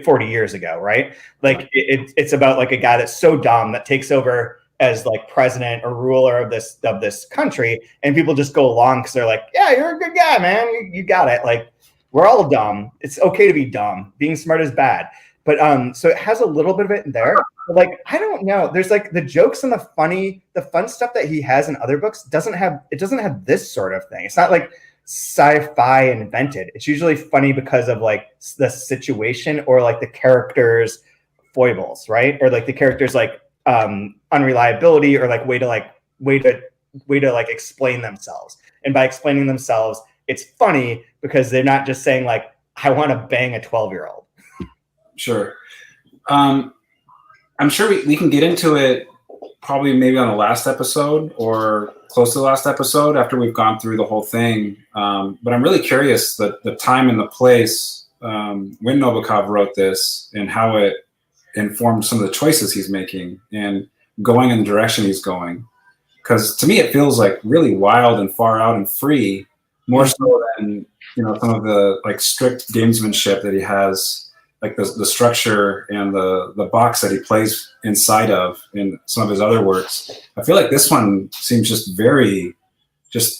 40 years ago, right? Like it's about like a guy that's so dumb that takes over as like president or ruler of this country, and people just go along because they're like, yeah, you're a good guy, man. You got it. Like we're all dumb. It's okay to be dumb. Being smart is bad. But so it has a little bit of it in there. But like I don't know. There's like the jokes and the fun stuff that he has in other books doesn't have this sort of thing. It's not like sci-fi invented. It's usually funny because of like the situation or like the characters' foibles, right? Or like the characters' like unreliability or like way to like explain themselves. And by explaining themselves, it's funny because they're not just saying like, I want to bang a 12-year-old. Sure. I'm sure we can get into it probably maybe on the last episode or close to the last episode after we've gone through the whole thing. But I'm really curious the time and the place when Nabokov wrote this and how it informed some of the choices he's making and going in the direction he's going. Because to me, it feels like really wild and far out and free, more so than some of the like strict gamesmanship that he has, like the structure and the box that he plays inside of in some of his other works. I feel like this one seems just very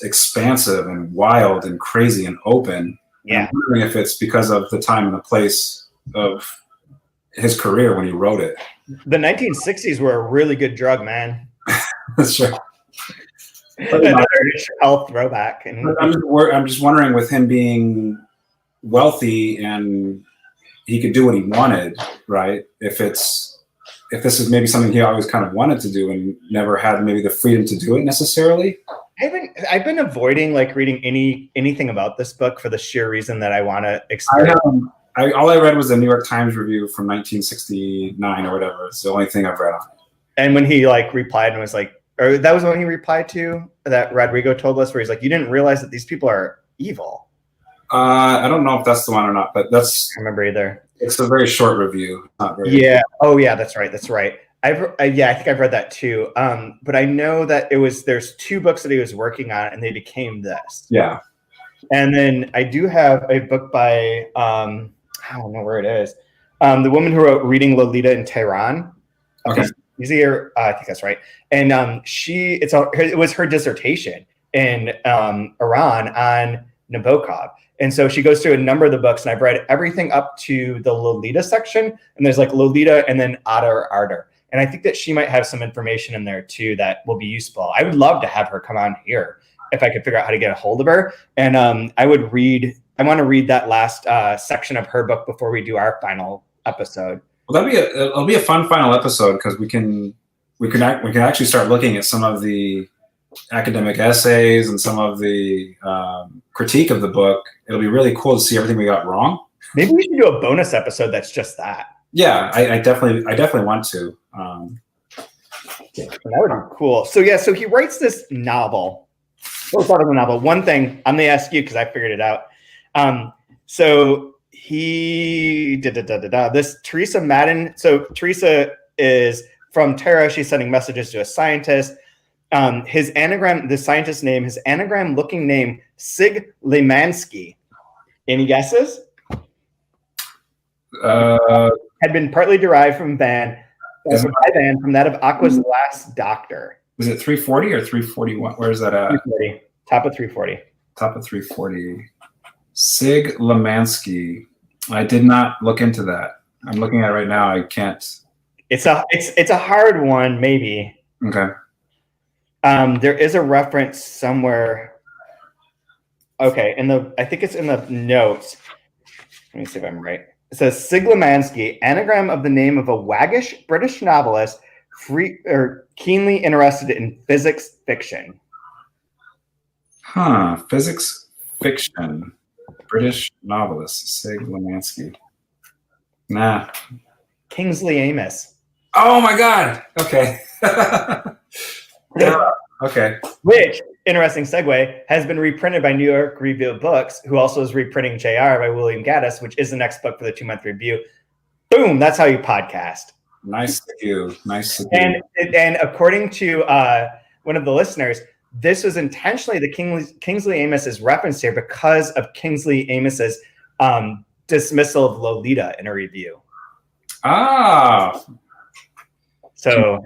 expansive and wild and crazy and open. Yeah. I'm wondering if it's because of the time and the place of his career when he wrote it. The 1960s were a really good drug, man. That's true. Another health throwback. And I'm just wondering, with him being wealthy and he could do what he wanted, right? If this is maybe something he always kind of wanted to do and never had maybe the freedom to do it necessarily. I've been avoiding like reading anything about this book for the sheer reason that I want to experience. All I read was the New York Times review from 1969 or whatever. It's the only thing I've read on it. And when he like replied and was like, or that was when he replied to that Rodrigo told us, where he's like, you didn't realize that these people are evil. I don't know if that's the one or not, but I don't remember either. It's a very short review. Not very yeah. Oh yeah, that's right. That's right. I think I've read that too. But I know that there's 2 books that he was working on and they became this. Yeah. And then I do have a book by, I don't know where it is. The woman who wrote Reading Lolita in Tehran. Okay. Easier, I think that's right. And it was her dissertation in Iran on Nabokov. And so she goes through a number of the books, and I've read everything up to the Lolita section. And there's like Lolita and then Ardor. And I think that she might have some information in there too that will be useful. I would love to have her come on here if I could figure out how to get a hold of her. And I want to read that last section of her book before we do our final episode. Well, it'll be a fun final episode, because we can actually start looking at some of the academic essays and some of the critique of the book. It'll be really cool to see everything we got wrong. Maybe we should do a bonus episode that's just that. Yeah, I definitely want to. That would be cool. So he writes this novel. We'll start with the novel. One thing I'm going to ask you, because I figured it out. So he this Teresa Madden. So Teresa is from Terra. She's sending messages to a scientist. His anagram, the scientist's name, his anagram-looking name, Sig Lemansky. Any guesses? Had been partly derived from that of Aqua's Last Doctor. Was it 340 or 341? Where is that at? 340. Top of 340. Top of 340. Sig Lemansky. I did not look into that. I'm looking at it right now. I can't. It's a hard one, maybe. Okay. There is a reference somewhere. Okay, I think it's in the notes. Let me see if I'm right. It says Sig Lemansky, anagram of the name of a waggish British novelist, keenly interested in physics fiction. Physics fiction. British novelist, Sig Lemansky. Nah. Kingsley Amis. Oh my God. Okay. Yeah. Okay. Which, interesting segue, has been reprinted by New York Review of Books, who also is reprinting JR by William Gaddis, which is the next book for the 2-month review. Boom! That's how you podcast. Nice to you. And according to one of the listeners, this was intentionally the Kingsley Amis is referenced here because of Kingsley Amis's dismissal of Lolita in a review. So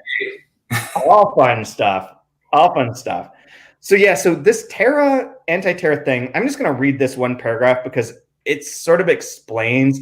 all fun stuff. So this Terra anti-Terra thing, I'm just going to read this one paragraph because it sort of explains.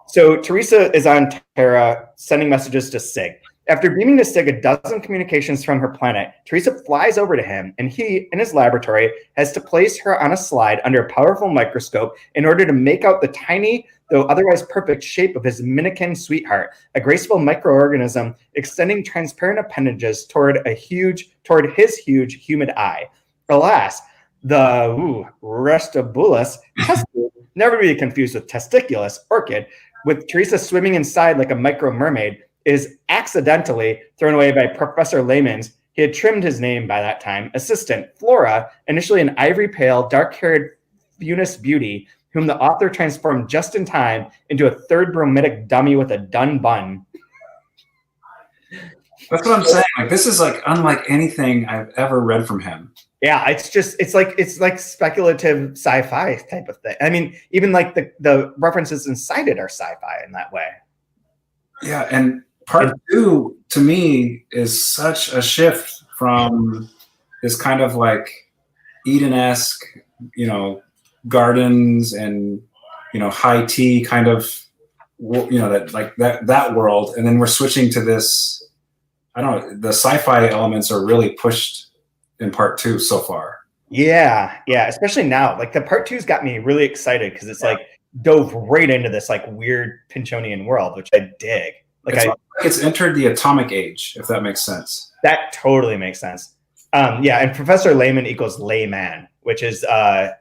So Teresa is on Terra sending messages to Sig. After beaming to Sig a dozen communications from her planet, Teresa flies over to him, and he, in his laboratory, has to place her on a slide under a powerful microscope in order to make out the tiny, though otherwise perfect shape of his Minikin sweetheart, a graceful microorganism extending transparent appendages toward his huge humid eye. Alas, the Restobulus testicle, never to be confused with testiculus orchid, with Teresa swimming inside like a micro mermaid, is accidentally thrown away by Professor Layman's, he had trimmed his name by that time, assistant, Flora, initially an ivory-pale, dark-haired Funis beauty, whom the author transformed just in time into a third bromidic dummy with a dun bun. That's what I'm saying. Like, this is like unlike anything I've ever read from him. Yeah, it's like speculative sci-fi type of thing. I mean, even like the references inside it are sci-fi in that way. Yeah, and part 2 to me is such a shift from this kind of like Eden-esque, gardens and high tea kind of that world, and then we're switching to this. I don't know. The sci-fi elements are really pushed in part 2 so far. Yeah, especially now. Like the part 2's got me really excited because it's like dove right into this like weird Pynchonian world, which I dig. It's entered the atomic age, if that makes sense. That totally makes sense. And Professor Layman equals layman, which is to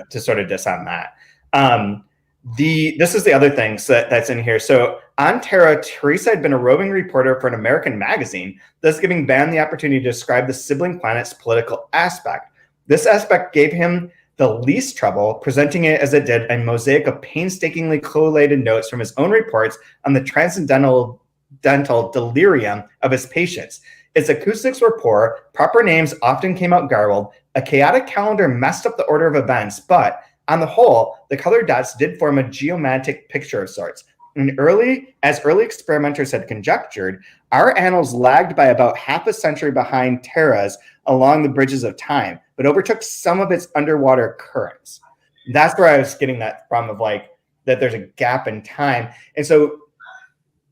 sort of diss on that. This is the other thing that's in here. So on Terra, Teresa had been a roving reporter for an American magazine, thus giving Van the opportunity to describe the sibling planet's political aspect. This aspect gave him the least trouble, presenting it as it did a mosaic of painstakingly collated notes from his own reports on the transcendental delirium of his patients. Its acoustics were poor, proper names often came out garbled, a chaotic calendar messed up the order of events, but on the whole, the colored dots did form a geomantic picture of sorts. As early experimenters had conjectured, our annals lagged by about half a century behind Terra's along the bridges of time, but overtook some of its underwater currents. That's where I was getting that from, of like that there's a gap in time. And so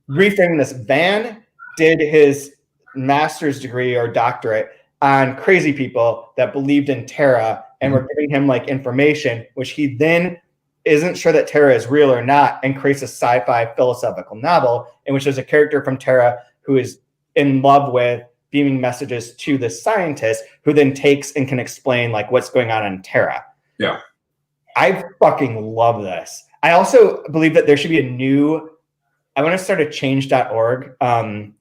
reframing this, Van did his master's degree or doctorate on crazy people that believed in Terra and were giving him like information, which he then isn't sure that Terra is real or not, and creates a sci-fi philosophical novel in which there's a character from Terra who is in love with beaming messages to the scientist, who then takes and can explain like what's going on in Terra. Yeah. I fucking love this. I also believe that there should be a new, I want to start a change.org thing.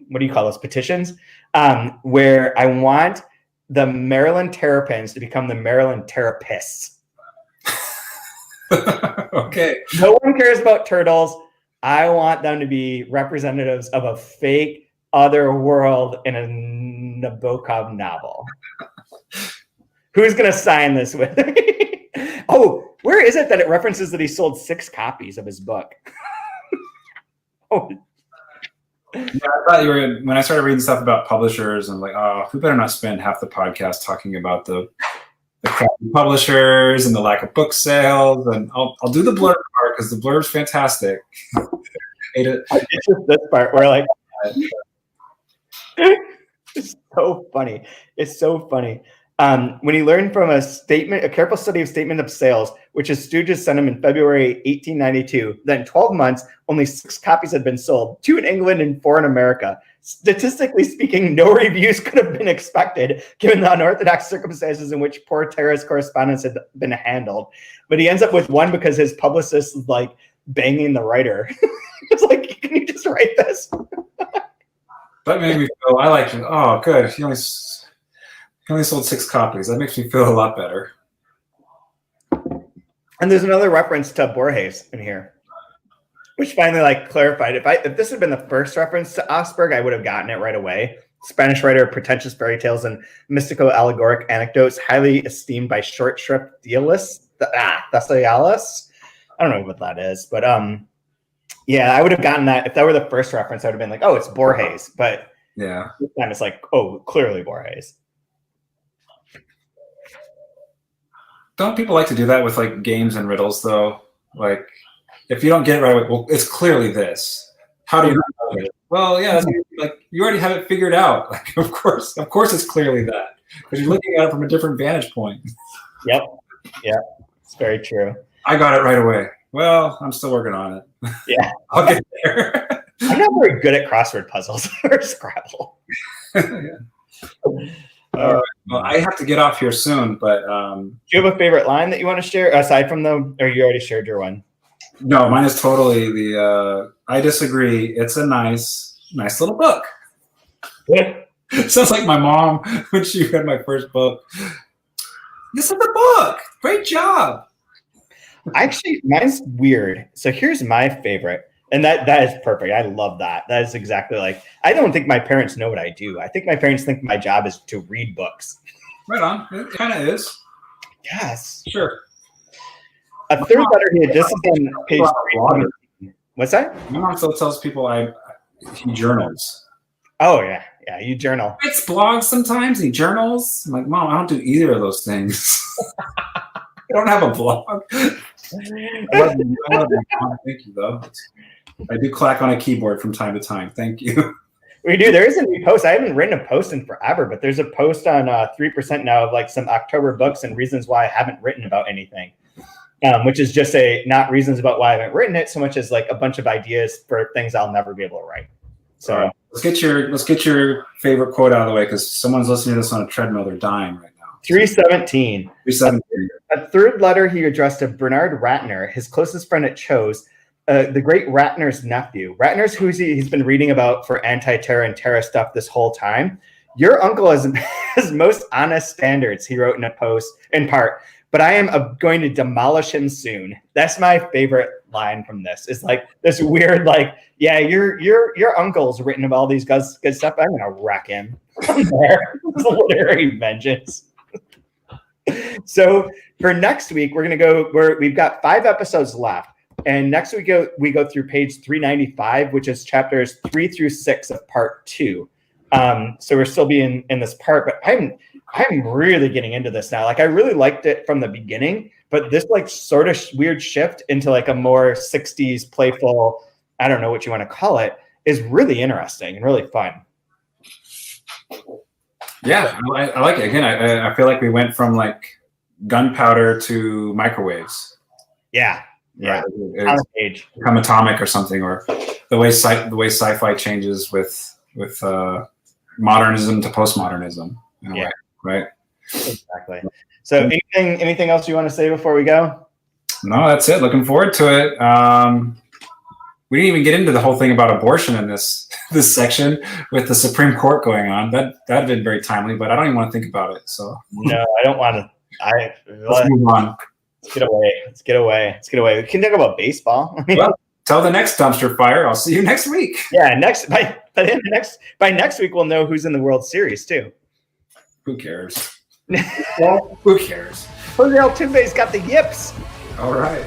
What do you call those? Petitions? Where I want the Maryland Terrapins to become the Maryland Terrapists. Okay. No one cares about turtles. I want them to be representatives of a fake other world in a Nabokov novel. Who's going to sign this with me? Oh, where is it that it references that he sold 6 copies of his book? Oh. Yeah, I thought you were, when I started reading stuff about publishers, and like, oh, we better not spend half the podcast talking about the crappy publishers and the lack of book sales. And I'll do the blurb part because the blurb's fantastic. It's just this part where like, it's so funny. It's so funny. When he learned from a careful study of statement of sales, which his stooges sent him in February 1892, that in 12 months, only 6 copies had been sold, 2 in England and 4 in America. Statistically speaking, no reviews could have been expected, given the unorthodox circumstances in which poor Terra's correspondence had been handled. But he ends up with 1 because his publicist is like banging the writer. It's like, can you just write this? That made me feel, I liked it. Oh, good. He only sold 6 copies. That makes me feel a lot better. And there's another reference to Borges in here, which finally like clarified. If this had been the first reference to Osberg, I would have gotten it right away. Spanish writer of pretentious fairy tales and mystico-allegoric anecdotes, highly esteemed by short shrift dealists, Thessalialis. I don't know what that is, but yeah, I would have gotten that. If that were the first reference, I would have been like, oh, it's Borges. But yeah, this time it's like, oh, clearly Borges. Don't people like to do that with like games and riddles though? Like, if you don't get it right away, well, it's clearly this. How do you know it? Well, yeah, that's like you already have it figured out. Like, of course, it's clearly that because you're looking at it from a different vantage point. Yep. Yeah, it's very true. I got it right away. Well, I'm still working on it. Yeah, I'll get there. I'm not very good at crossword puzzles or Scrabble. Well, I have to get off here soon, but do you have a favorite line that you want to share aside from them, or you already shared your one? No, mine is totally the. I disagree. It's a nice little book. Yeah. Sounds like my mom when she read my first book. This is the book. Great job. Actually, mine's weird. So here's my favorite. And that is perfect. I love that. That is exactly like, I don't think my parents know what I do. I think my parents think my job is to read books. Right on. It kind of is. Yes. Sure. A third letter here, this is on page 3. What's that? My mom still tells people he journals. Oh, yeah. Yeah, you journal. He writes blogs sometimes. He journals. I'm like, Mom, I don't do either of those things. I don't have a blog. I love you. I love you. Thank you, though. I do clack on a keyboard from time to time. Thank you. We do. There is a new post. I haven't written a post in forever, but there's a post on 3% now of like some October books and reasons why I haven't written about anything, which is just not reasons about why I haven't written it so much as like a bunch of ideas for things I'll never be able to write. So right. let's get your favorite quote out of the way because someone's listening to this on a treadmill. They're dying right now. 317. 317. A third letter he addressed to Bernard Ratner, his closest friend at Chose, the great Ratner's nephew. Ratner's who he's been reading about for anti-Terra and Terra stuff this whole time. Your uncle has most honest standards, he wrote in a post, in part, but I am going to demolish him soon. That's my favorite line from this. It's like this weird, like, yeah, your uncle's written about all these good stuff. I'm gonna wreck him. There. It's a literary vengeance. So for next week, we're gonna go we've got 5 episodes left. And next we go through page 395, which is chapters 3 through 6 of part 2. So we're still being in this part, but I'm really getting into this now. Like I really liked it from the beginning, but this like sort of weird shift into like a more 60s playful, I don't know what you want to call it, is really interesting and really fun. Yeah, I like it. Again, I feel like we went from like gunpowder to microwaves. Yeah. Yeah, right. It's become atomic or something, or the way sci-fi changes with modernism to postmodernism. Yeah, right. Exactly. So, anything else you want to say before we go? No, that's it. Looking forward to it. We didn't even get into the whole thing about abortion in this section with the Supreme Court going on. That'd been very timely, but I don't even want to think about it. So no, I don't want to. Let's move on. Let's get away. We can talk about baseball. Well, till the next dumpster fire. I'll see you next week. Yeah, by next week we'll know who's in the World Series too. Who cares? Well, who cares? Jose Altuve's got the yips. All right.